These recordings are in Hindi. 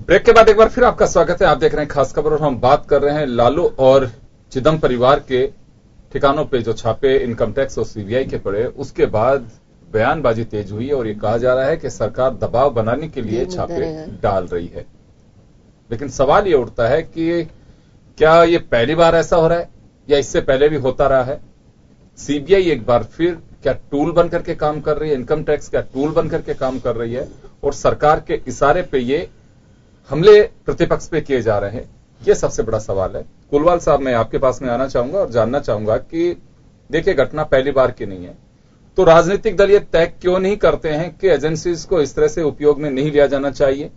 ब्रेक के बाद एक बार फिर आपका स्वागत है। आप देख रहे हैं खास खबर और हम बात कर रहे हैं लालू और चिदंबरम परिवार के ठिकानों पे जो छापे इनकम टैक्स और सीबीआई के पड़े, उसके बाद बयानबाजी तेज हुई और ये कहा जा रहा है कि सरकार दबाव बनाने के लिए छापे डाल रही है। लेकिन सवाल ये उठता है कि क्या ये पहली बार ऐसा हो रहा है या इससे पहले भी होता रहा है? सीबीआई एक बार फिर क्या टूल बनकर के काम कर रही है? इनकम टैक्स क्या टूल बनकर के काम कर रही है? और सरकार के इशारे पे ये हमले प्रतिपक्ष पे किए जा रहे हैं, ये सबसे बड़ा सवाल है। कुलवाल साहब, मैं आपके पास में आना चाहूंगा और जानना चाहूंगा कि देखिए, घटना पहली बार की नहीं है, तो राजनीतिक दल ये तय क्यों नहीं करते हैं कि एजेंसीज को इस तरह से उपयोग में नहीं लिया जाना चाहिए?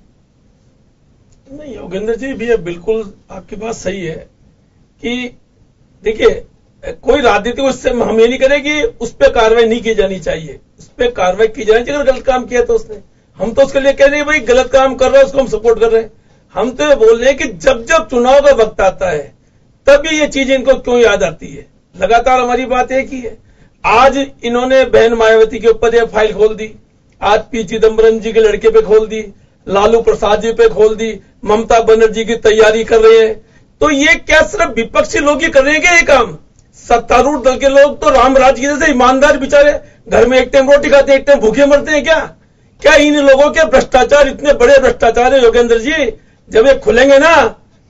नहीं योगेंद्र जी, भी बिल्कुल आपकी बात सही है कि देखिए, कोई राजनीति को इससे हम ये नहीं करें कि उस पर कार्रवाई नहीं की जानी चाहिए, उस पर कार्रवाई की जानी चाहिए। अगर गलत काम किया तो उसने, हम तो उसके लिए कह रहे हैं भाई गलत काम कर रहा है उसको हम सपोर्ट कर रहे हैं। हम तो ये बोल रहे हैं कि जब जब चुनाव का वक्त आता है तभी ये चीजें इनको क्यों याद आती है। लगातार हमारी बात एक ही है। आज इन्होंने बहन मायावती के ऊपर ये फाइल खोल दी, आज पी चिदंबरम जी के लड़के पे खोल दी, लालू प्रसाद जी पे खोल दी, ममता बनर्जी की तैयारी कर रहे हैं। तो ये क्या सिर्फ विपक्षी लोग ही कर रहे हैं क्या ये काम? सत्तारूढ़ दल के लोग तो रामराज की जैसे ईमानदार बेचारे घर में एक टाइम रोटी खाते हैं, एक टाइम भूखे मरते हैं क्या इन लोगों के भ्रष्टाचार इतने बड़े भ्रष्टाचार है योगेंद्र जी? जब ये खुलेंगे ना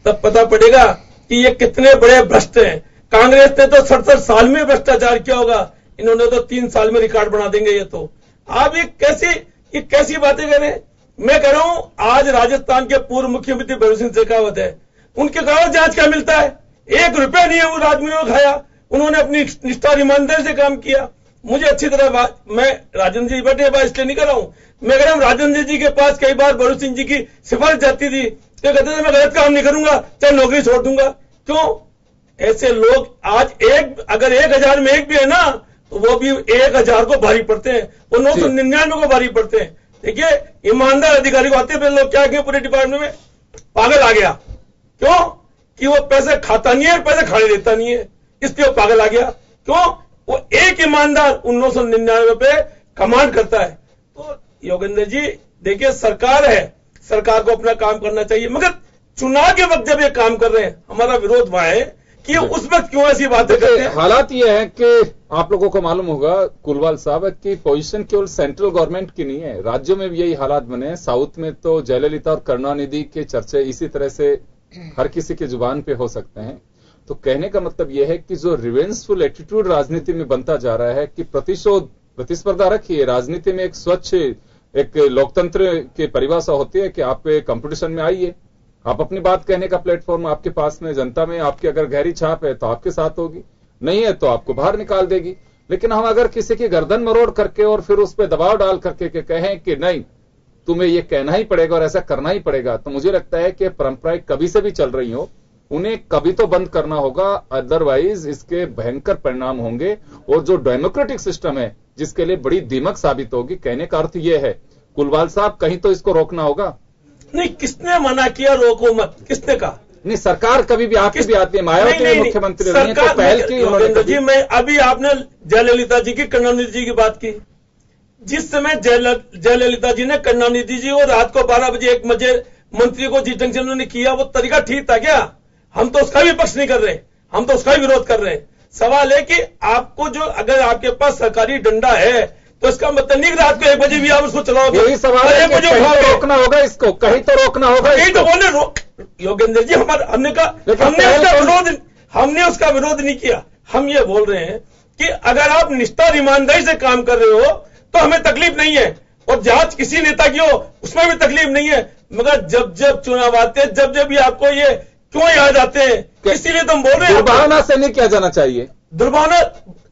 तब पता पड़ेगा कि ये कितने बड़े भ्रष्ट हैं। कांग्रेस ने तो 67 साल में भ्रष्टाचार किया होगा, इन्होंने तो 3 साल में रिकॉर्ड बना देंगे। ये तो आप ये कैसी बातें कर रहे हैं? मैं कह रहा हूं, आज राजस्थान के पूर्व मुख्यमंत्री भगवत सिंह शेखावत है, उनके कागज जांच क्या मिलता है? 1 रुपया नहीं है उस आदमी ने खाया। उन्होंने अपनी निष्ठा ईमानदारी से काम किया। मुझे अच्छी तरह मैं राजेंद्र जी बैठे बात इसलिए नहीं कर रहा हूं, मैं कह रहा हूं राजेंद्र जी के पास कई बार भगवत सिंह जी की सिफारिश जाती थी, तो कहते थे मैं गलत काम नहीं करूंगा, चाहे नौकरी छोड़ दूंगा। क्यों? ऐसे लोग आज अगर 1000 में एक भी है ना, तो वो भी 1000 को भारी पड़ते हैं, वो 999 को भारी पड़ते हैं। देखिए, ईमानदार अधिकारी को आते हैं लोग क्या कहें पूरे डिपार्टमेंट में पागल आ गया। क्यों? कि वो पैसे खाता नहीं है, पैसे खाने देता नहीं है, इसलिए वो पागल आ गया। क्यों? वो एक ईमानदार 999 पे कमांड करता है। तो योगेंद्र जी देखिए, सरकार है, सरकार को अपना काम करना चाहिए, मगर चुनाव के वक्त जब ये काम कर रहे हैं, हमारा विरोध वहां है कि उस वक्त क्यों ऐसी बातें करते हैं। हालात ये है कि आप लोगों को मालूम होगा कुलवाल साहब की पोजीशन केवल सेंट्रल गवर्नमेंट की नहीं है, राज्यों में भी यही हालात बने हैं। साउथ में तो जयललिता और करुणानिधि के चर्चे इसी तरह से हर किसी की जुबान पे हो सकते हैं। तो कहने का मतलब यह है कि जो रिवेंजफुल एटीट्यूड राजनीति में बनता जा रहा है कि प्रतिशोध प्रतिस्पर्धा रखिए, राजनीति में एक स्वच्छ एक लोकतंत्र की परिभाषा होती है कि आप कंपटीशन में आइए, आप अपनी बात कहने का प्लेटफॉर्म आपके पास में, जनता में आपकी अगर गहरी छाप है तो आपके साथ होगी, नहीं है तो आपको बाहर निकाल देगी। लेकिन हम अगर किसी की गर्दन मरोड़ करके और फिर उस पर दबाव डाल करके कहें कि नहीं तुम्हें ये कहना ही पड़ेगा और ऐसा करना ही पड़ेगा, तो मुझे लगता है कि परंपराएं कभी से भी चल रही हो, उन्हें कभी तो बंद करना होगा, अदरवाइज इसके भयंकर परिणाम होंगे। और जो डेमोक्रेटिक सिस्टम है जिसके लिए बड़ी दीमक साबित होगी। कहने का अर्थ यह है कुलवाल साहब, कहीं तो इसको रोकना होगा। नहीं, किसने मना किया रोको मत? किसने कहा? नहीं, सरकार कभी भी आपकी भी आती है, मायावती मुख्यमंत्री रही है, तो पहल की उन्होंने जी। मैं अभी आपने जयललिता जी की, करुणानिधि जी की बात की। जिस समय जयललिता जी ने करुणानिधि जी को रात को 12 बजे 1 बजे मंत्री को जिस ढंग से उन्होंने किया, वो तरीका ठीक था क्या? हम तो उसका भी पक्ष नहीं कर रहे, हम तो उसका भी विरोध कर रहे हैं। सवाल है कि आपको जो अगर आपके पास सरकारी डंडा है तो इसका मतलब नहीं रात को 1 बजे भी आप उसको चलाओगे। यही सवाल है, कहीं तो रोकना होगा इसको, कहीं तो रोकना होगा। यही तो बोले योगेंद्र जी, हमने उसका विरोध नहीं किया। हम ये बोल रहे हैं कि अगर आप निष्ठा ईमानदारी से काम कर रहे हो तो हमें तकलीफ नहीं है, और जांच किसी नेता की हो उसमें भी तकलीफ नहीं है। मगर जब जब चुनाव आते हैं, जब जब भी आपको ये क्यों याद आते हैं, इसीलिए तो हम बोल रहे हैं दुर्भावना से नहीं किया जाना चाहिए। दुर्भावना,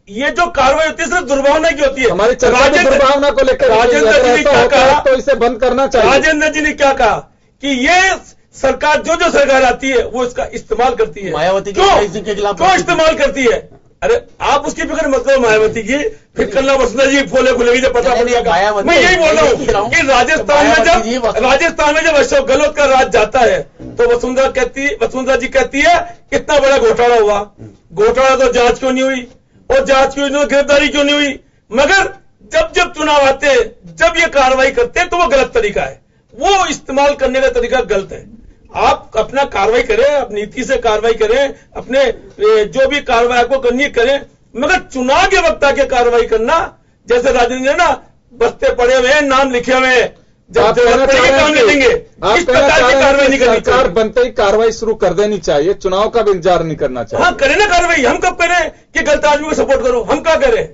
ये जो कार्रवाई होती है सिर्फ दुर्भावना की होती है। हमारी चर्चा में दुर्भावना को लेकर राजेंद्र जी ने क्या कहा, तो इसे बंद करना चाहिए। राजेंद्र जी ने क्या कहा कि ये सरकार जो सरकार आती है वो इसका इस्तेमाल करती है। मायावती क्यों इस्तेमाल करती है? अरे आप उसकी फिक्र मत करो, मायावती की फिक्र करना वसुंधरा जी फोले खुलेगी जब पता पड़ जाएगा। मैं यही बोल रहा हूँ कि राजस्थान में जब अशोक गहलोत का राज जाता है तो वसुंधरा जी कहती है इतना बड़ा घोटाला हुआ, घोटाला तो जांच क्यों नहीं हुई, और जांच क्यों नहीं हुई, गिरफ्तारी क्यों नहीं हुई? मगर जब जब चुनाव आते हैं, जब ये कार्रवाई करते हैं तो वो गलत तरीका है, वो इस्तेमाल करने का तरीका गलत है। आप अपना कार्रवाई करें, आप नीति से कार्रवाई करें, अपने जो भी कार्रवाई आपको करनी है करें, मगर चुनाव के वक्त आके कार्रवाई करना, जैसे राजेंद्र ने ना बस्ते पड़े हुए हैं, नाम लिखे हुए हैं, जब जरूरत पड़ेगी काम नहीं देंगे, इस प्रकार की कार्रवाई नहीं करनी चाहिए। सरकार बनते ही कार्रवाई शुरू कर देनी चाहिए, चुनाव का भी इंतजार नहीं करना चाहिए। हाँ, करें ना कार्रवाई। हम कब करें कि गलत आदमी को सपोर्ट करो? हम क्या करें?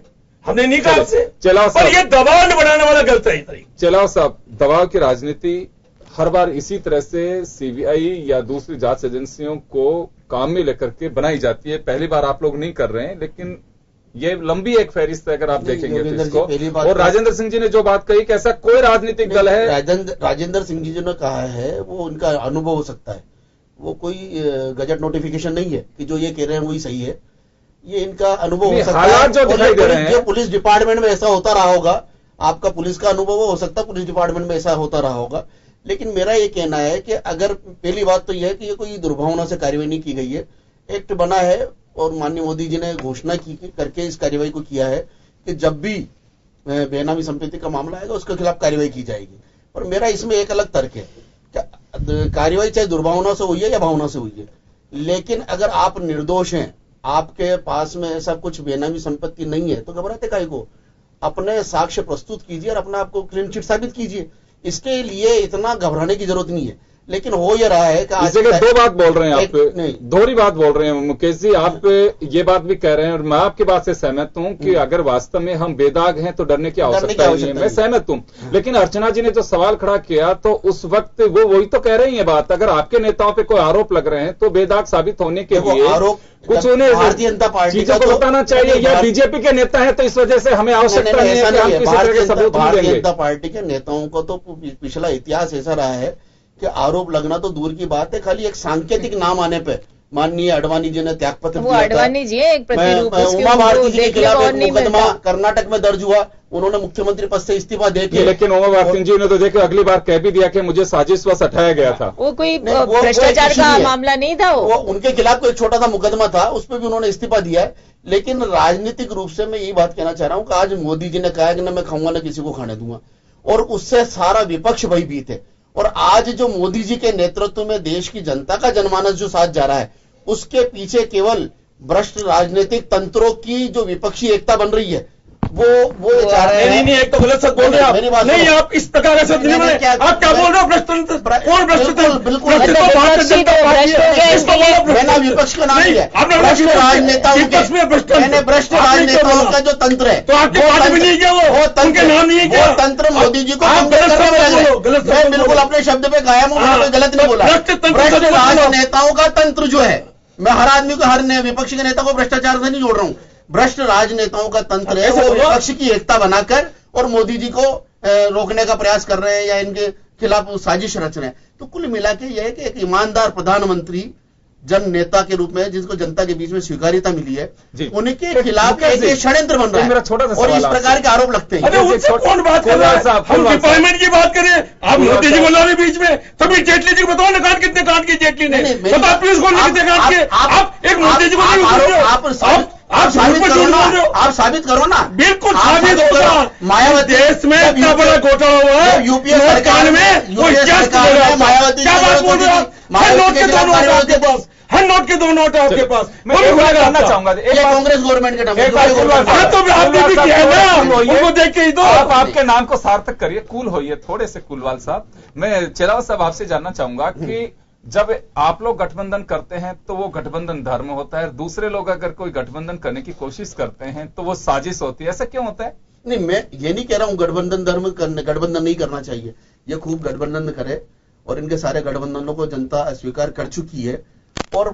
हमने नहीं कहा आपसे। पर ये दबाव बनाने वाला गलत है। चलाओ साहब, दबाव की राजनीति हर बार इसी तरह से सीबीआई या दूसरी जांच एजेंसियों को काम में लेकर के बनाई जाती है। पहली बार आप लोग नहीं कर रहे हैं, लेकिन ये लंबी एक फहरिस्त है अगर आप देखेंगे तो इसको। और राजेंद्र सिंह जी ने जो बात कही कि ऐसा कोई राजनीतिक दल है, राजेंद्र सिंह जी जो ने कहा है वो उनका अनुभव हो सकता है, वो कोई गजट नोटिफिकेशन नहीं है कि जो ये कह रहे हैं वही सही है। ये इनका अनुभव हो सकता है। हालात जो दिखाई दे रहे हैं, जो पुलिस डिपार्टमेंट में ऐसा होता रहा होगा, आपका पुलिस का अनुभव हो सकता है पुलिस डिपार्टमेंट में ऐसा होता रहा होगा। लेकिन मेरा ये कहना है कि अगर पहली बात तो यह है कि ये कोई दुर्भावना से कार्रवाई नहीं की गई है, एक्ट बना है और माननीय मोदी जी ने घोषणा की करके इस कार्रवाई को किया है कि जब भी बेनामी संपत्ति का मामला आएगा उसके खिलाफ कार्रवाई की जाएगी। और मेरा इसमें एक अलग तर्क है, कार्रवाई चाहे दुर्भावना से हुई है या भावना से हुई है, लेकिन अगर आप निर्दोष हैं, आपके पास में ऐसा कुछ बेनामी संपत्ति नहीं है, तो घबराते काहे को? अपने साक्ष्य प्रस्तुत कीजिए और अपने आप को क्लीन चिट साबित कीजिए। इसके लिए इतना घबराने की जरूरत नहीं है। लेकिन हो ये रहा है कि इस जगह दो बात बोल रहे हैं आप, दोहरी बात बोल रहे हैं मुकेश जी। आप ये बात भी कह रहे हैं और मैं आपकी बात से सहमत हूं कि अगर वास्तव में हम बेदाग हैं तो डरने की आवश्यकता नहीं है, मैं सहमत हूं। लेकिन अर्चना जी ने जो सवाल खड़ा किया तो उस वक्त वो वही तो कह रही है बात, अगर आपके नेताओं पे कोई आरोप लग रहे हैं तो बेदाग साबित होने के लिए कुछ उन्हें भारतीय जनता पार्टी चीजों को बताना चाहिए, या बीजेपी के नेता है तो इस वजह से हमें आवश्यकता नहीं है कि हम किसी तरह के सबूत नहीं देंगे। भारतीय जनता पार्टी के नेताओं को तो पिछला इतिहास ऐसा रहा है कि आरोप लगना तो दूर की बात है, खाली एक सांकेतिक नाम आने पे माननीय अडवाणी जी ने त्यागपत्र दिया था। अडवाणी जी एक प्रतिरूप उमा भारती जी के खिलाफ एक मुकदमा कर्नाटक में दर्ज हुआ, उन्होंने मुख्यमंत्री पद से इस्तीफा देके, लेकिन उमा भारती जी ने तो देखिए अगली बार कह भी दिया कि मुझे साजिशवश हटाया गया था। वो कोई भ्रष्टाचार का मामला नहीं था, वो उनके खिलाफ कोई छोटा सा मुकदमा था, उस पर भी उन्होंने इस्तीफा दिया है। लेकिन राजनीतिक रूप से मैं यही बात कहना चाह रहा हूं कि आज मोदी जी ने कहा कि ना मैं खाऊंगा ना किसी को खाने दूंगा, और उससे सारा विपक्ष भयभीत है। और आज जो मोदी जी के नेतृत्व में देश की जनता का जनमानस जो साथ जा रहा है, उसके पीछे केवल भ्रष्ट राजनीतिक तंत्रों की जो विपक्षी एकता बन रही है, वो चाह रहे हैं। नहीं, एक तो गलत शब्द बोल रहे हैं आप। नहीं, आप इस प्रकार का शब्द नहीं बोले। आप क्या बोल रहे हो? भ्रष्ट तंत्र कौन? भ्रष्ट तंत्र बिल्कुल भारतीय जनता मैंने विपक्ष का नाम लिया, भ्रष्ट राजनेताओं का जो तंत्र है, तो आपके पार्टी में नहीं किया, वो उनके नाम नहीं किया, वो तंत्र मोदी जी को मैं बिल्कुल अपने शब्द पे कायम हूं, मैंने कोई गलत नहीं बोला। भ्रष्ट राजनेताओं का तंत्र जो है, मैं हर आदमी को, हर विपक्ष के नेता को भ्रष्टाचार से नहीं जोड़ रहा हूं, भ्रष्ट राजनेताओं का तंत्र है, वो विपक्ष की एकता बनाकर और मोदी जी को रोकने का प्रयास कर रहे हैं या इनके खिलाफ साजिश रच रहे हैं। तो कुल मिला के यह है कि एक ईमानदार प्रधानमंत्री जन नेता के रूप में जिसको जनता के बीच में स्वीकार्यता मिली है, उनके खिलाफ एक षड्यंत्र बन रहा है, छोटा सा और इस प्रकार के आरोप लगते हैं। अरे उनसे कौन बात कर रहा है? हम डिपार्टमेंट की बात करें, आप मोदी जी बोला रहे बीच में, तभी जेटली जी को बताओ ना काट कितने काट के जेटली ने, बताओ पुलिस को कितने काट के, आप एक मोदी जी को आप साबित करो ना। बिल्कुल साबित होगा। मायावती देश में इतना बड़ा घोटाला हुआ है, यूपीए सरकार में मायावती क्या बात बोल रहे हो? हर नोट के 2 नोट आपके पास, हर नोट के 2 नोट आपके पास। मैं जानना चाहूंगा, ये कांग्रेस गवर्नमेंट के नाम, तो आपने भी किया है ना, उनको देख के ही तो आप आपके नाम को सार्थक करिए, कूल होइए थोड़े से कुलवाल साहब। मैं चिराग साहब आपसे जानना चाहूंगा कि जब आप लोग गठबंधन करते हैं तो वो गठबंधन धर्म होता है, दूसरे लोग अगर कोई गठबंधन करने की कोशिश करते हैं तो वो साजिश होती है, ऐसा क्यों होता है? नहीं, मैं ये नहीं कह रहा हूं गठबंधन धर्म करने, गठबंधन नहीं करना चाहिए, ये खूब गठबंधन करे और इनके सारे गठबंधनों को जनता स्वीकार कर चुकी है। और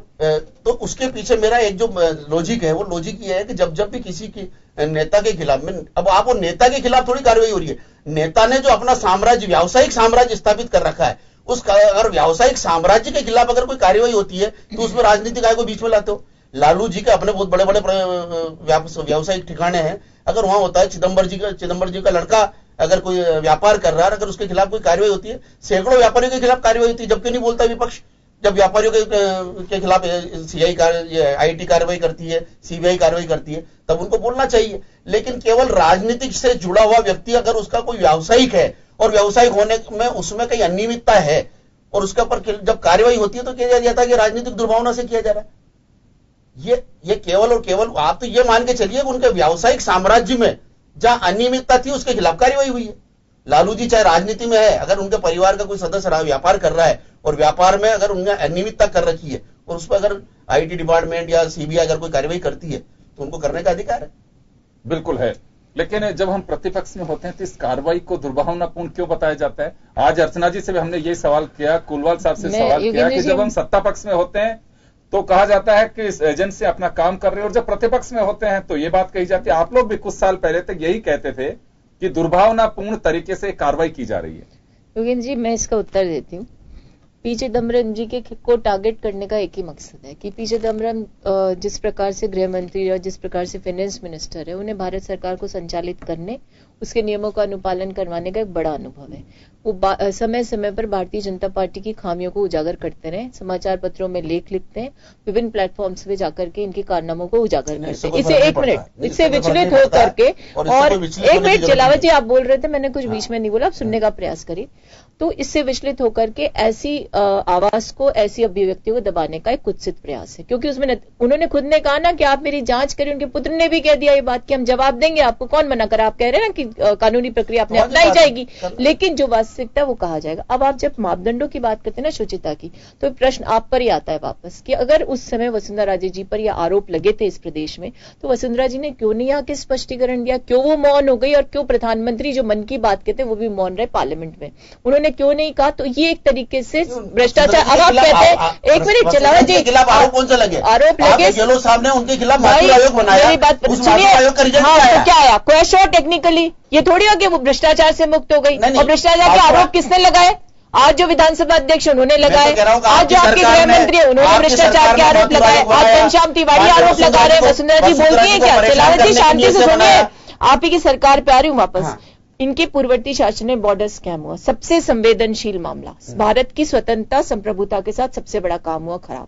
तो उसके पीछे मेरा एक जो लॉजिक है, वो लॉजिक ये है कि जब भी किसी की नेता के खिलाफ में, अब आप वो नेता के खिलाफ थोड़ी कार्रवाई हो रही है, नेता ने जो अपना साम्राज्य, व्यावसायिक साम्राज्य स्थापित कर रखा है, उस अगर व्यावसायिक साम्राज्य के खिलाफ अगर कोई कार्रवाई होती है तो उसमें राजनीतिक आय को बीच में लाते हो। लालू जी के अपने बहुत बड़े बड़े व्यावसायिक ठिकाने हैं, अगर वहां होता है चिदंबर जी का लड़का अगर कोई व्यापार कर रहा है, अगर उसके खिलाफ कोई कार्रवाई होती है, सैकड़ों व्यापारियों के खिलाफ कार्रवाई होती है, जबकि नहीं बोलता विपक्ष। जब व्यापारियों के खिलाफ आईटी कार्रवाई करती है, सीबीआई कार्रवाई करती है, तब उनको बोलना चाहिए। लेकिन केवल राजनीतिक से जुड़ा हुआ व्यक्ति अगर उसका कोई व्यावसायिक है और व्यावसायिक होने में उसमें कई अनियमितता है और उसके ऊपर जब कार्रवाई होती है तो किया जाता है कि राजनीतिक दुर्भावना से किया जा रहा है। ये केवल और केवल आप तो ये मान के चलिए कि उनके व्यावसायिक साम्राज्य में जहां अनियमितता थी उसके खिलाफ कार्रवाई हुई है। लालू जी चाहे राजनीति में है, अगर उनके परिवार का कोई सदस्य व्यापार कर रहा है और व्यापार में अगर उन्होंने अनियमितता कर रखी है और उस पर अगर आईटी डिपार्टमेंट या सीबीआई अगर कोई कार्रवाई करती है तो उनको करने का अधिकार है। बिल्कुल है, लेकिन जब हम प्रतिपक्ष में होते हैं तो इस कार्रवाई को दुर्भावनापूर्ण क्यों बताया जाता है? आज अर्चना जी से भी हमने यही सवाल किया, कुलवाल साहब से सवाल किया कि जब हम सत्ता पक्ष में होते हैं तो कहा जाता है कि इस एजेंसी अपना काम कर रहे हैं, और जब प्रतिपक्ष में होते हैं तो ये बात कही जाती है। आप लोग भी कुछ साल पहले तक यही कहते थे कि दुर्भावनापूर्ण तरीके से कार्रवाई की जा रही है। योगेंद्र जी, मैं इसका उत्तर देती हूँ। पी चिदम्बरम जी को टारगेट करने का एक ही मकसद है कि पी चिदम्बरम जिस प्रकार से गृह मंत्री और जिस प्रकार से फाइनेंस मिनिस्टर है, उन्हें भारत सरकार को संचालित करने, उसके नियमों का अनुपालन करवाने का एक बड़ा अनुभव है। वो समय समय पर भारतीय जनता पार्टी की खामियों को उजागर करते रहे, समाचार पत्रों में लेख लिखते हैं, विभिन्न प्लेटफॉर्म्स पे जाकर के इनके कारनामों को उजागर करते हैं। इसे एक मिनट, इससे विचलित होकर के, और एक मिनट चिलावत जी, आप बोल रहे थे, मैंने कुछ बीच में नहीं बोला, आप सुनने का प्रयास करिए। तो इससे विचलित होकर के ऐसी आवाज को, ऐसी अभिव्यक्तियों को दबाने का एक कुत्सित प्रयास है, क्योंकि उसमें उन्होंने खुद ने कहा ना कि आप मेरी जांच करिए। उनके पुत्र ने भी कह दिया ये बात कि हम जवाब देंगे आपको, कौन मना करा? आप कह रहे हैं ना कि कानूनी प्रक्रिया अपने अपनाई जाएगी, लेकिन जो वास्तविकता वो कहा जाएगा। अब आप जब मापदंडों की बात करते हैं ना, शुचिता की, तो प्रश्न आप पर ही आता है वापस कि अगर उस समय वसुंधरा राजे जी पर यह आरोप लगे थे इस प्रदेश में, तो वसुंधरा जी ने क्यों नहीं आके स्पष्टीकरण दिया? क्यों वो मौन हो गई? और क्यों प्रधानमंत्री जो मन की बात कहते वो भी मौन रहे पार्लियामेंट में? उन्होंने क्यों नहीं कहा? तो ये एक तरीके से भ्रष्टाचार। अब आप कहते हैं, एक मिनट चलाओ जी, खिलाफ आरोप कौन सा लगे? आरोप लगे, गहलोत साहब ने उनके खिलाफ मातृ आयोग बनाया, मेरी बात सुनिए। हाँ, क्या आया? क्वेश्चन और टेक्निकली ये थोड़ी हो गया वो भ्रष्टाचार से मुक्त हो गई। और भ्रष्टाचार के आरोप किसने लगाए? आज जो विधानसभा अध्यक्ष उन्होंने लगाए, आज जो आपके गृह मंत्री है उन्होंने भ्रष्टाचार के आरोप लगाए, आज घनश्याम तिवारी आरोप लगा रहे हैं। वसुंधरा जी बोलती है क्या? चिलावत जी शांति से सुनिए, आप ही की सरकार पे आ रही हूं वापस। इनके पूर्ववर्ती शासन में बॉर्डर स्कैम हुआ, सबसे संवेदनशील मामला, भारत की स्वतंत्रता संप्रभुता के साथ सबसे बड़ा काम हुआ खराब।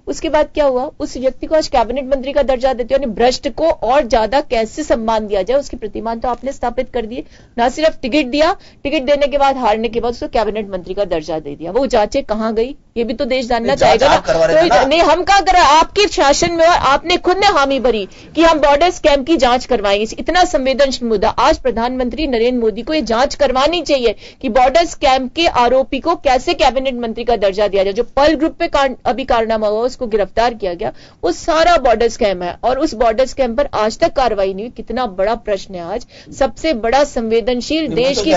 उसके बाद क्या हुआ? उस व्यक्ति को आज कैबिनेट मंत्री का दर्जा देते हो, भ्रष्ट को और ज्यादा कैसे सम्मान दिया जाए उसकी प्रतिमान तो आपने स्थापित कर दिए। ना सिर्फ टिकट दिया, टिकट देने के बाद हारने के बाद उसको कैबिनेट मंत्री का दर्जा दे दिया। वो जांचें कहां गई ये भी तो देश जानना चाहेगा ना। तो नहीं, हम क्या कर रहे हैं? आपके शासन में और आपने खुद ने हामी भरी कि हम बॉर्डर स्कैम की जांच करवाएंगे। इतना संवेदनशील मुद्दा, आज प्रधानमंत्री नरेंद्र मोदी को यह जांच करवानी चाहिए कि बॉर्डर स्कैम के आरोपी को कैसे कैबिनेट मंत्री का दर्जा दिया जाए। जो पर्ल ग्रुप पे अभी कारनामा हुआ, उसको गिरफ्तार किया गया, वो सारा बॉर्डर स्कैम है और उस बॉर्डर स्कैम पर आज तक कार्रवाई नहीं हुई। कितना बड़ा प्रश्न है आज, सबसे बड़ा संवेदनशील देश की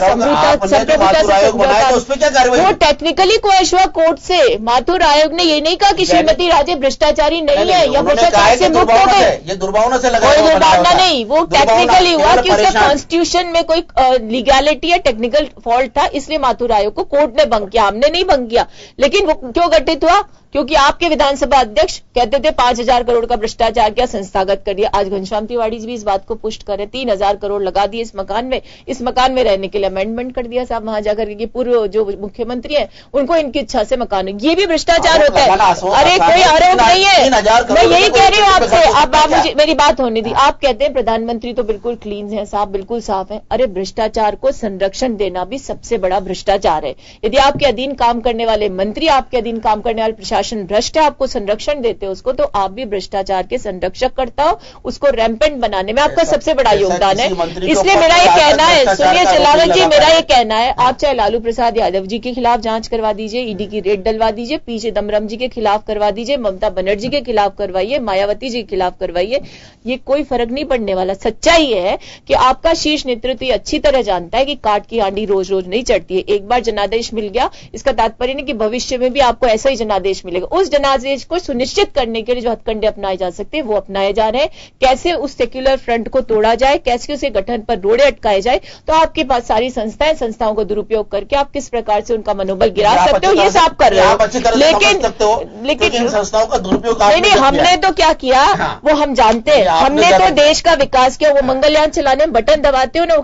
वो टेक्निकली क्वेश्चन हुआ कोर्ट से। माथुर आयोग ने ये नहीं कहा कि श्रीमती राजे भ्रष्टाचारी नहीं है या भ्रष्टाचार से मुक्त हो गए, ये दुर्भावना से लगा, कोई दुर्भावना नहीं, वो टेक्निकली हुआ कि उसका कॉन्स्टिट्यूशन में कोई लीगैलिटी या टेक्निकल फॉल्ट था, इसलिए माथुर आयोग को कोर्ट ने भंग किया, हमने नहीं भंग किया। लेकिन वो क्यों गठित हुआ? क्योंकि आपके विधानसभा अध्यक्ष कहते थे 5,000 करोड़ का भ्रष्टाचार किया, संस्थागत कर दिया। आज घनश्याम तिवारी जी भी इस बात को पुष्ट कर रहे, 3,000 करोड़ लगा दिए इस मकान में रहने के लिए अमेंडमेंट कर दिया साहब वहां जाकर के। पूर्व जो मुख्यमंत्री है उनको इनकी इच्छा से मकान, ये भी भ्रष्टाचार होता है। अरे कोई आरोप नहीं है, मैं यही कह रही हूँ आपसे। अब आप मुझे मेरी बात होने दी। आप कहते हैं प्रधानमंत्री तो बिल्कुल क्लीन है साहब, बिल्कुल साफ है। अरे भ्रष्टाचार को संरक्षण देना भी सबसे बड़ा भ्रष्टाचार है। यदि आपके अधीन काम करने वाले मंत्री, आपके अधीन काम करने वाले प्रशासन भ्रष्ट है, आपको संरक्षण देते हो उसको, तो आप भी भ्रष्टाचार के संरक्षक करता हो, उसको रैंपेंट बनाने में आपका सबसे बड़ा योगदान है। इसलिए मेरा ये कहना है, सुनिए चिलावत जी, मेरा ये कहना है, आप चाहे लालू प्रसाद यादव जी के खिलाफ जांच करवा दीजिए, ईडी की रेड डलवा दीजिए, पी चिदम्बरम जी के खिलाफ करवा दीजिए, ममता बनर्जी के खिलाफ करवाइए, मायावती जी के खिलाफ करवाइए, ये कोई फर्क नहीं पड़ने वाला। सच्चाई है कि आपका शीर्ष नेतृत्व अच्छी तरह जानता है कि काट की आंडी रोज रोज नहीं चढ़ती है। एक बार जनादेश मिल गया, इसका तात्पर्य नहीं कि भविष्य में भी आपको ऐसा ही जनादेश मिलेगा। उस जनादेश को सुनिश्चित करने के लिए जो हथकंडे अपनाए जा सकते हैं वो अपनाए जा रहे हैं। कैसे उस सेक्युलर फ्रंट को तोड़ा जाए, कैसे उसे गठन पर रोड़े अटकाए जाए, तो आपके पास सारी संस्थाओं को दुरुपयोग करके आप किस प्रकार से उनका मनोबल गिरा सकते हो, ये सब कर रहे हो। लेकिन संस्थाओं का दुरुपयोग नहीं, हमने तो क्या किया वो हम जानते हैं। हमने तो देश का विकास किया। वो मंगलयान चलाने में बटन दबाते हो ना,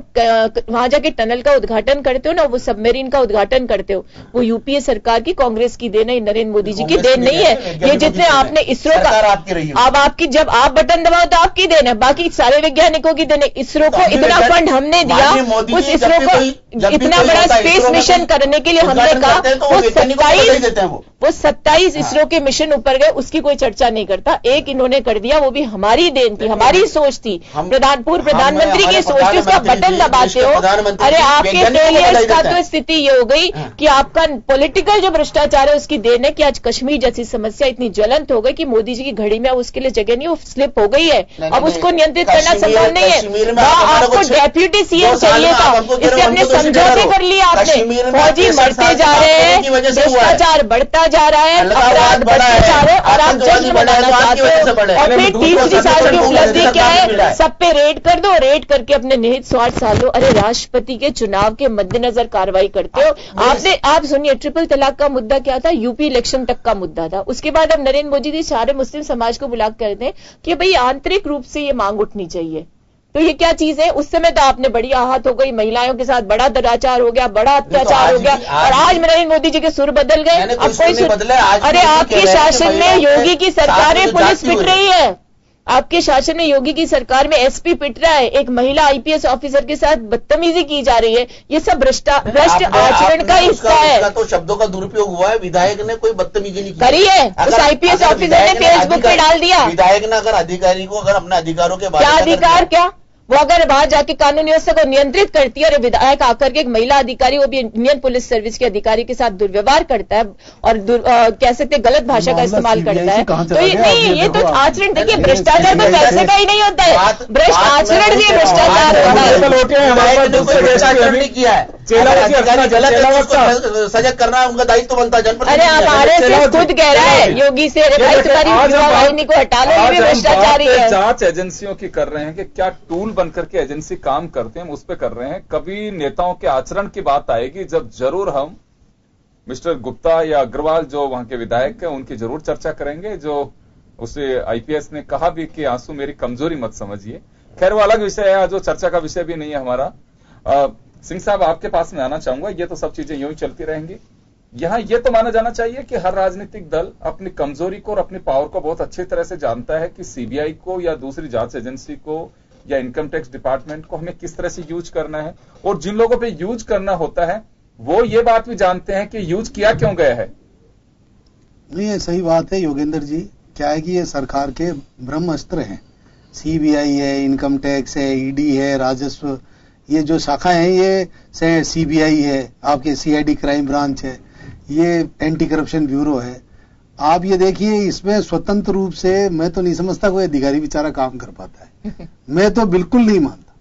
वहां जाके टनल का उद्घाटन करते हो ना, वो सबमरीन का उद्घाटन करते हो, वो यूपीए सरकार की, कांग्रेस की देन है, नरेंद्र मोदी जी की देन नहीं है। ये जितने आपने इसरो का अब आपकी जब आप बटन दबाओ तो आपकी देन है, बाकी सारे वैज्ञानिकों की देन है। इसरो को इतना फंड हमने दिया, उस इसरो को इतना बड़ा स्पेस मिशन करने के लिए हमने कहा वो 27 इसरो के मिशन ऊपर गए, उसकी कोई चर्चा नहीं करता। एक इन्होंने कर दिया, वो भी हमारी देन थी, हमारी सोच थी, पूर्व प्रधानमंत्री की सोच थी, उसका बटन दबाते हो। अरे आपके फेलियर्स का तो स्थिति ये हो गई कि आपका पॉलिटिकल जो भ्रष्टाचार है उसकी देन है कि आज कश्मीर जैसी समस्या इतनी ज्वलंत हो गई कि मोदी जी की घड़ी में अब उसके लिए जगह नहीं, वो स्लिप हो गई है, अब उसको नियंत्रित करना संभव नहीं है। आपको डेप्यूटी सीएम चाहिए था, इससे अपने समझौते कर लिए आपने। फौजी मरते जा रहे हैं, भ्रष्टाचार बढ़ता जा रहा है, अपराध बढ़ते जा रहे हैं और आप जश्न मनाना चाहते हो। और फिर तीसरी साल की उपलब्धि क्या है, सब पे रेड कर दो, रेड करके अपने निहित स्वार्थ साध लो। अरे राष्ट्रपति के चुनाव के मद्देनजर कार्रवाई करते हो आप सुनिए, ट्रिपल तलाक का मुद्दा क्या था, यूपी इलेक्शन तक का मुद्दा था। उसके बाद अब नरेंद्र मोदी जी सारे मुस्लिम समाज को बुला कहते हैं कि भाई आंतरिक रूप से ये मांग उठनी चाहिए। तो ये क्या चीज है? उस समय तो आपने बड़ी आहत हो गई, महिलाओं के साथ बड़ा दुराचार हो गया, बड़ा अत्याचार हो गया, और आज नरेंद्र मोदी जी के सुर बदल गए। अब कोई सुर, अरे आपके शासन में योगी की सरकार में पुलिस पिट रही है, आपके शासन में योगी की सरकार में एसपी पिट रहा है, एक महिला आईपीएस ऑफिसर के साथ बदतमीजी की जा रही है। ये सब भ्रष्ट आचरण का हिस्सा है। तो शब्दों का दुरुपयोग हुआ है, विधायक ने कोई बदतमीजी नहीं करी है, उस आईपीएस ऑफिसर ने फेसबुक पे डाल दिया। विधायक ने अगर अधिकारी को अगर अपने अधिकारों के बारे में क्या अधिकार, क्या वो अगर बाहर जाके कानून व्यवस्था को नियंत्रित करती है और विधायक आकर के एक महिला अधिकारी, वो भी इंडियन पुलिस सर्विस के अधिकारी के साथ दुर्व्यवहार करता है और कह सकते हैं गलत भाषा का इस्तेमाल करता है, तो ये तो आचरण, देखिए भ्रष्टाचार तो पैसे का ही नहीं होता है, भ्रष्ट आचरण भी भ्रष्टाचार किया है। सजग करना उनका दायित्व बनता है। जनप्रतिनिधि अरे हमारे खुद कह रहा है योगी से वाहिनी को हटा लो, ये भी भ्रष्टाचारी है। जांच एजेंसियों की कर रहे हैं कि क्या टूल बनकर के एजेंसी काम करते हैं, उस पर कर रहे हैं। कभी नेताओं के आचरण की बात आएगी जब जरूर हम मिस्टर गुप्ता या अग्रवाल जो वहां के विधायक हैं उनकी जरूर चर्चा करेंगे। जो उसे आईपीएस ने कहा भी कि आंसू मेरी कमजोरी मत समझिए। खैर वो अलग विषय है, जो चर्चा का विषय भी नहीं है हमारा। सिंह साहब आपके पास में आना चाहूंगा। ये तो सब चीजें यूं ही चलती रहेंगी। यहां यह तो माना जाना चाहिए कि हर राजनीतिक दल अपनी कमजोरी को और अपनी पावर को बहुत अच्छी तरह से जानता है कि सीबीआई को या दूसरी जांच एजेंसी को या इनकम टैक्स डिपार्टमेंट को हमें किस तरह से यूज करना है, और जिन लोगों पे यूज करना होता है वो ये बात भी जानते हैं कि यूज किया क्यों गया है। नहीं, ये सही बात है योगेंद्र जी। क्या है कि ये सरकार के ब्रह्मास्त्र हैं। सीबीआई है, इनकम टैक्स है, ईडी है, राजस्व, ये जो शाखा है, ये सीबीआई है, आपके सीआईडी क्राइम ब्रांच है, ये एंटी करप्शन ब्यूरो है। आप ये देखिए, इसमें स्वतंत्र रूप से मैं तो नहीं समझता कोई अधिकारी बेचारा काम कर पाता है। मैं तो बिल्कुल नहीं मानता।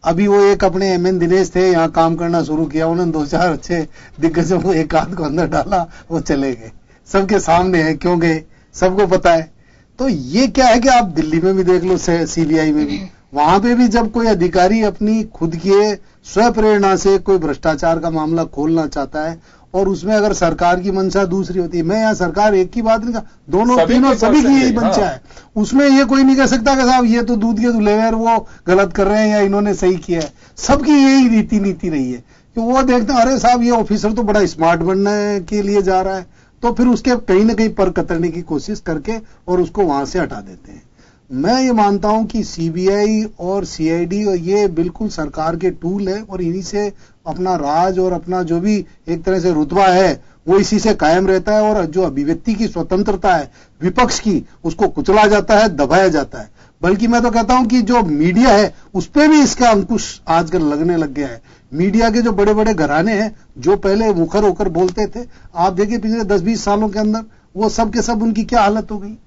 अभी वो एक अपने एमएन दिनेश थे, यहाँ काम करना शुरू किया, उन्होंने 2-4 अच्छे दिग्गजों को एक आध को अंदर डाला, वो चले गए। सबके सामने है, क्यों गए सबको पता है। तो ये क्या है कि आप दिल्ली में भी देख लो, सीबीआई में भी, वहां पे भी जब कोई अधिकारी अपनी खुद के स्वप्रेरणा से कोई भ्रष्टाचार का मामला खोलना चाहता है और उसमें अगर सरकार की मंशा दूसरी होती है, मैं यहाँ सरकार एक की बात नहीं, दोनों तीनों सभी की यही मंशा है, उसमें ये कोई नहीं कह सकता कि साहब ये तो दूध के धुले हैं, वो गलत कर रहे हैं या इन्होंने सही किया है। सबकी यही रीति नीति रही है कि वो देखते हैं अरे साहब ये ऑफिसर तो बड़ा स्मार्ट बनने के लिए जा रहा है, तो फिर उसके कहीं ना कहीं पर कतरने की कोशिश करके और उसको वहां से हटा देते हैं। मैं ये मानता हूं कि सीबीआई और सीआईडी और ये बिल्कुल सरकार के टूल है और इन्हीं से अपना राज और अपना जो भी एक तरह से रुतबा है वो इसी से कायम रहता है, और जो अभिव्यक्ति की स्वतंत्रता है विपक्ष की, उसको कुचला जाता है, दबाया जाता है। बल्कि मैं तो कहता हूं कि जो मीडिया है उस पर भी इसका अंकुश आजकल लगने लग गया है। मीडिया के जो बड़े बड़े घराने हैं जो पहले मुखर होकर बोलते थे, आप देखिए पिछले 10-20 सालों के अंदर वो सब के सब उनकी क्या हालत हो गई।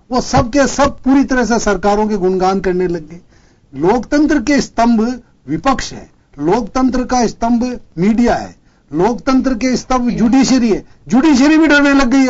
वो सब के सब पूरी तरह से सरकारों के गुणगान करने लग गए। लोकतंत्र के स्तंभ विपक्ष है, लोकतंत्र का स्तंभ मीडिया है, लोकतंत्र के स्तंभ जुडिशरी है, जुडिशरी भी डरने लग गई।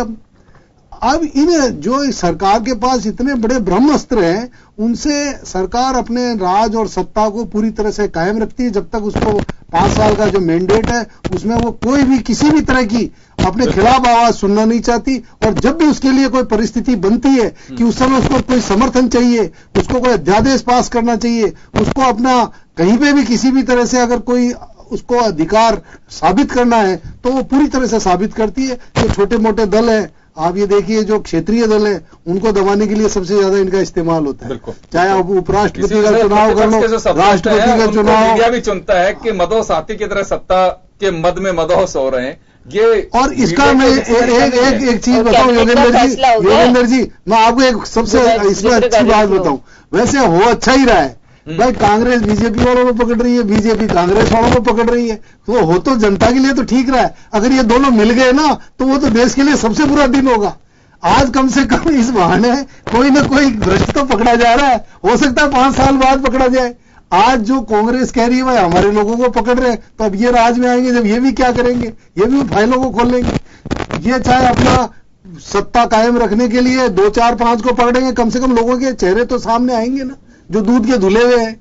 अब इन जो सरकार के पास इतने बड़े ब्रह्मास्त्र हैं, उनसे सरकार अपने राज और सत्ता को पूरी तरह से कायम रखती है जब तक उसको 5 साल का जो मैंडेट है उसमें वो कोई भी किसी भी तरह की अपने खिलाफ आवाज सुनना नहीं चाहती। और जब भी उसके लिए कोई परिस्थिति बनती है कि उस समय उसको कोई समर्थन चाहिए, उसको कोई अध्यादेश पास करना चाहिए, उसको अपना कहीं पे भी किसी भी तरह से अगर कोई उसको अधिकार साबित करना है तो वो पूरी तरह से साबित करती है। जो छोटे मोटे दल है आप ये देखिए जो क्षेत्रीय दल है उनको दबाने के लिए सबसे ज्यादा इनका इस्तेमाल होता है। चाहे आप उपराष्ट्रपति का चुनाव कर लो, राष्ट्रपति का चुनाव, मीडिया भी चुनता है कि मदो साथी की तरह सत्ता के मद में मदहोश हो रहे हैं ये। और इसका मैं एक चीज बताऊं योगेंद्र जी, मैं आपको एक सबसे इसमें अच्छी बात बताऊं। वैसे हो अच्छा ही रहा है भाई, कांग्रेस बीजेपी वालों को पकड़ रही है, बीजेपी कांग्रेस वालों को पकड़ रही है, तो हो तो जनता के लिए तो ठीक रहा है। अगर ये दोनों मिल गए ना तो वो तो देश के लिए सबसे बुरा दिन होगा। आज कम से कम इस बहाने कोई ना कोई भ्रष्ट तो पकड़ा जा रहा है, हो सकता है 5 साल बाद पकड़ा जाए। आज जो कांग्रेस कह रही है भाई हमारे लोगों को पकड़ रहे हैं, तो अब ये राज में आएंगे जब ये भी क्या करेंगे, ये भी फाइलों को खोलेंगे। ये चाहे अपना सत्ता कायम रखने के लिए 2, 4, 5 को पकड़ेंगे, कम से कम लोगों के चेहरे तो सामने आएंगे ना जो दूध के धुले हुए हैं।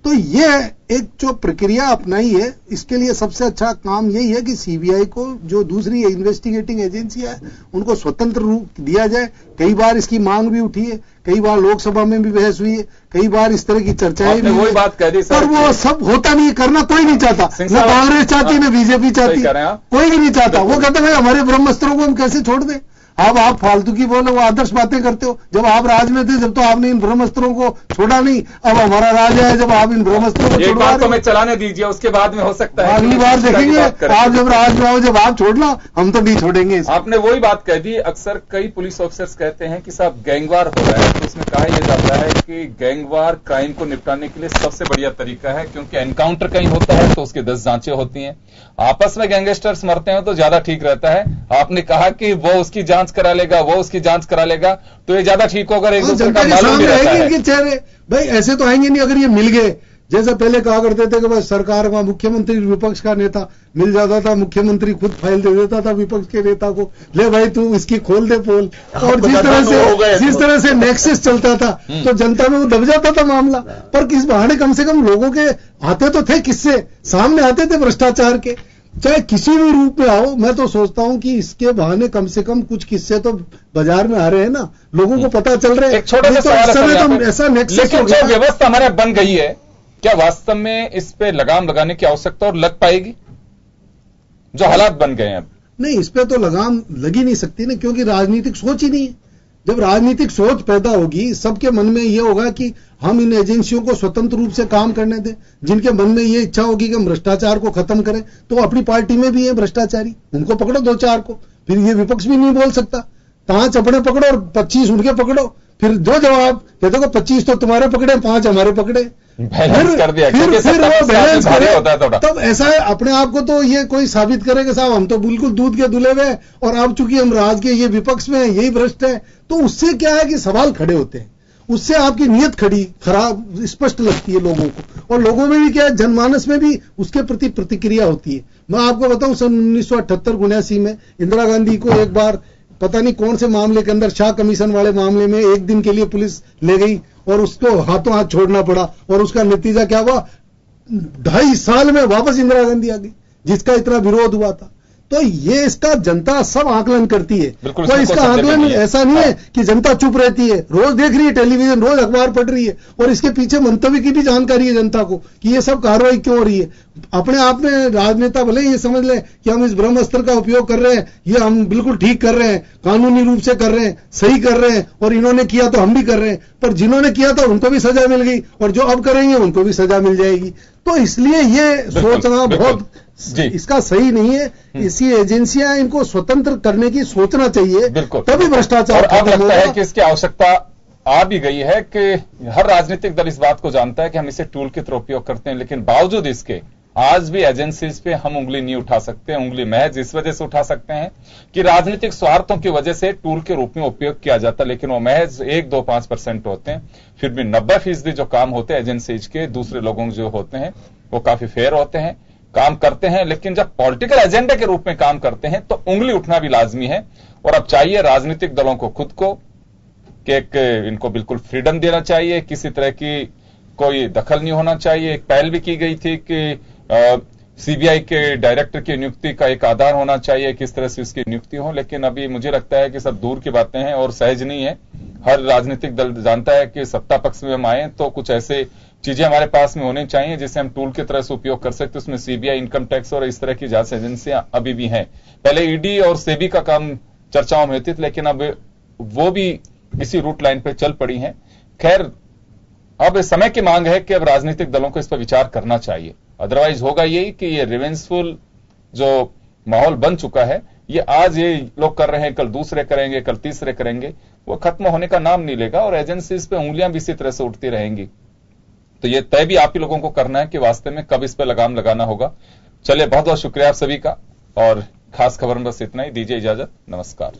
तो ये एक जो प्रक्रिया अपनाई है, इसके लिए सबसे अच्छा काम यही है कि सीबीआई को जो दूसरी इन्वेस्टिगेटिंग एजेंसियां है उनको स्वतंत्र रूप दिया जाए। कई बार इसकी मांग भी उठी है, कई बार लोकसभा में भी बहस हुई है, कई बार इस तरह की चर्चाएं भी वही बात कह दी, पर वो सब होता नहीं, करना कोई नहीं चाहता, न कांग्रेस चाहती न बीजेपी चाहती, कोई भी नहीं चाहता। वो कहते भाई हमारे ब्रह्मास्त्रों को हम कैसे छोड़ दें। अब आप फालतू की बोले, वो आदर्श बातें करते हो। जब आप राज में थे जब तो आपने इन ब्रह्मास्त्रों को छोड़ा नहीं, अब हमारा राज है जब आप इन ब्रह्मास्त्रों को छोड़ तो मैं चलाने दीजिए, उसके बाद में हो सकता है अगली बार देखेंगे। आप जब राज में आओ, जब आप छोड़ना, हम तो नहीं छोड़ेंगे। आपने वही बात कह दी। अक्सर कई पुलिस ऑफिसर्स कहते हैं कि साहब गैंगवार हो रहा है, तो उसमें कहा यह जाता है कि गैंगवार क्राइम को निपटाने के लिए सबसे बढ़िया तरीका है, क्योंकि एनकाउंटर कहीं होता है तो उसकी 10 जांचें होती हैं। आपस में गैंगस्टर्स मरते हैं तो ज्यादा ठीक रहता है। आपने कहा कि वो उसकी जांच करा लेगा, वो उसकी जांच करा लेगा, तो ये ज्यादा ठीक होगा। एक दूसरे का मालूम भी रहता है। इनके चेहरे भाई ऐसे तो आएंगे नहीं अगर ये मिल गए। जैसा पहले कहा करते थे कि बस सरकार का मुख्यमंत्री विपक्ष का नेता मिल जाता था, मुख्यमंत्री खुद फाइल दे देता था विपक्ष के नेता को, ले भाई तू इसकी खोल दे पोल। और जिस तरह से नेक्सस चलता था तो जनता में वो दब जाता था मामला। पर किस बहाने कम से कम लोगों के आते तो थे, किससे सामने आते थे भ्रष्टाचार के, चाहे किसी भी रूप में आओ। मैं तो सोचता हूं कि इसके बहाने कम से कम कुछ किस्से तो बाजार में आ रहे हैं ना, लोगों को पता चल रहे हैं। एक छोटा सा सवाल ऐसा नेक्सस हो गया, व्यवस्था हमारे बन गई है, क्या वास्तव में इस पे लगाम लगाने की आवश्यकता और लग पाएगी जो हालात बन गए हैं? नहीं, इस पे तो लगाम लगी नहीं सकती ना, क्योंकि राजनीतिक सोच ही नहीं है। जब राजनीतिक सोच पैदा होगी, सबके मन में यह होगा कि हम इन एजेंसियों को स्वतंत्र रूप से काम करने दें। जिनके मन में यह इच्छा होगी कि हम भ्रष्टाचार को खत्म करें, तो अपनी पार्टी में भी है भ्रष्टाचारी, उनको पकड़ो 2-4 को। फिर ये विपक्ष भी नहीं बोल सकता 5 अपने पकड़ो और 25 उनके पकड़ो, फिर दो जवाब कि देखो 25 तो तुम्हारे पकड़े, 5 हमारे पकड़े, बैलेंस कर दिया। फिर वो बैलेंस करे। तब ऐसा है अपने आप को तो ये कोई साबित करे कि साहब हम तो बिल्कुल दूध के धुले हुए हैं, और अब चूंकि हम राज के ये विपक्ष में यही भ्रष्ट है, तो उससे क्या है कि सवाल खड़े होते हैं, उससे आपकी नीयत खराब स्पष्ट लगती है लोगों को, और लोगों में भी क्या है, जनमानस में भी उसके प्रति प्रतिक्रिया होती है। मैं आपको बताऊं, सन 1978-79 में इंदिरा गांधी को एक बार पता नहीं कौन से मामले के अंदर, शाह कमीशन वाले मामले में 1 दिन के लिए पुलिस ले गई और उसको हाथों हाथ छोड़ना पड़ा, और उसका नतीजा क्या हुआ, 2.5 साल में वापस इंदिरा गांधी आ गई, जिसका इतना विरोध हुआ था। तो ये इसका जनता सब आकलन करती है, तो इसका आकलन ऐसा नहीं है कि जनता चुप रहती है, रोज देख रही है टेलीविजन, रोज अखबार पढ़ रही है, और इसके पीछे मंतव्य की भी जानकारी है जनता को कि ये सब कार्रवाई क्यों हो रही है। अपने आप में राजनेता भले ये समझ लें कि हम इस ब्रह्मास्त्र का उपयोग कर रहे हैं, ये हम बिल्कुल ठीक कर रहे हैं, कानूनी रूप से कर रहे हैं, सही कर रहे हैं, और इन्होंने किया तो हम भी कर रहे हैं, पर जिन्होंने किया था उनको भी सजा मिल गई, और जो अब करेंगे उनको भी सजा मिल जाएगी। तो इसलिए ये सोचना बहुत इसका सही नहीं है। इसी एजेंसियां इनको स्वतंत्र करने की सोचना चाहिए, तभी भ्रष्टाचार। और अब लगता है कि इसकी आवश्यकता आ भी गई है कि हर राजनीतिक दल इस बात को जानता है कि हम इसे टूल की तरह उपयोग करते हैं, लेकिन बावजूद इसके आज भी एजेंसीज पे हम उंगली नहीं उठा सकते। उंगली महज इस वजह से उठा सकते हैं कि राजनीतिक स्वार्थों की वजह से टूल के रूप में उपयोग किया जाता है, लेकिन वो महज 1-2-5% होते हैं। फिर भी 90% जो काम होते हैं एजेंसीज के, दूसरे लोगों जो होते हैं वो काफी फेयर होते हैं, काम करते हैं। लेकिन जब पॉलिटिकल एजेंडे के रूप में काम करते हैं तो उंगली उठना भी लाजमी है। और अब चाहिए राजनीतिक दलों को खुद को कि इनको बिल्कुल फ्रीडम देना चाहिए, किसी तरह की कोई दखल नहीं होना चाहिए। एक पहल भी की गई थी कि सीबीआई के डायरेक्टर की नियुक्ति का एक आधार होना चाहिए, किस तरह से उसकी नियुक्ति हो, लेकिन अभी मुझे लगता है कि सब दूर की बातें हैं और सहज नहीं है। हर राजनीतिक दल जानता है कि सत्ता पक्ष में हम आए तो कुछ ऐसे चीजें हमारे पास में होनी चाहिए जिसे हम टूल की तरह से उपयोग कर सकते। उसमें सीबीआई, इनकम टैक्स और इस तरह की जांच एजेंसियां अभी भी हैं। पहले ईडी और सेबी का काम चर्चाओं में होती थी, लेकिन अब वो भी इसी रूट लाइन पे चल पड़ी हैं। खैर, अब समय की मांग है कि अब राजनीतिक दलों को इस पर विचार करना चाहिए। अदरवाइज होगा यही कि ये रिवेंजफुल जो माहौल बन चुका है, ये आज ये लोग कर रहे हैं, कल दूसरे करेंगे, कल तीसरे करेंगे, वो खत्म होने का नाम नहीं लेगा और एजेंसीज पे उंगलियां भी इसी तरह से उठती रहेंगी। तो ये तय भी आप ही लोगों को करना है कि वास्तव में कब इस पर लगाम लगाना होगा। चलिए, बहुत बहुत शुक्रिया आप सभी का, और खास खबर में बस इतना ही। दीजिए इजाजत, नमस्कार।